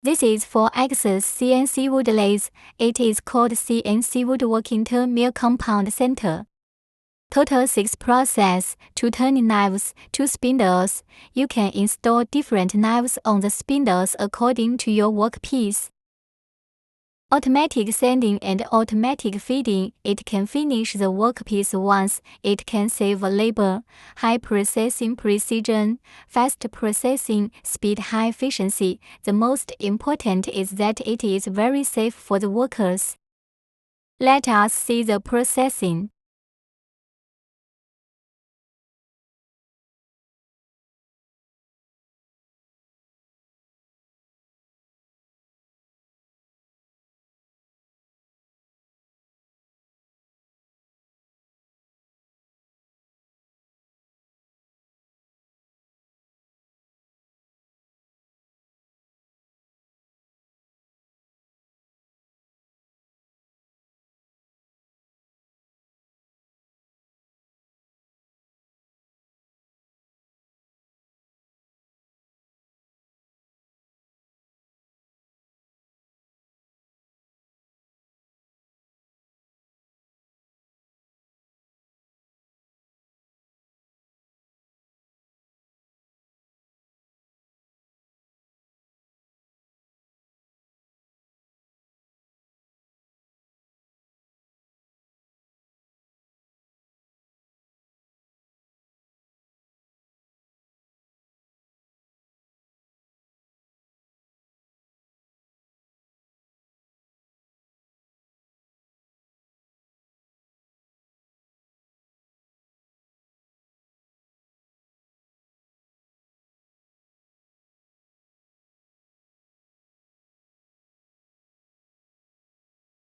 This is 4-axis CNC wood lathe. It is called CNC woodworking turn-mill compound center. Total 6 process, 2 turning knives, 2 spindles. You can install different knives on the spindles according to your workpiece. Automatic sanding and automatic feeding. It can finish the workpiece once. It can save labor. High processing precision, fast processing speed, high efficiency. The most important is that it is very safe for the workers. Let us see the processing.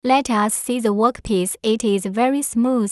Let us see the workpiece. It is very smooth.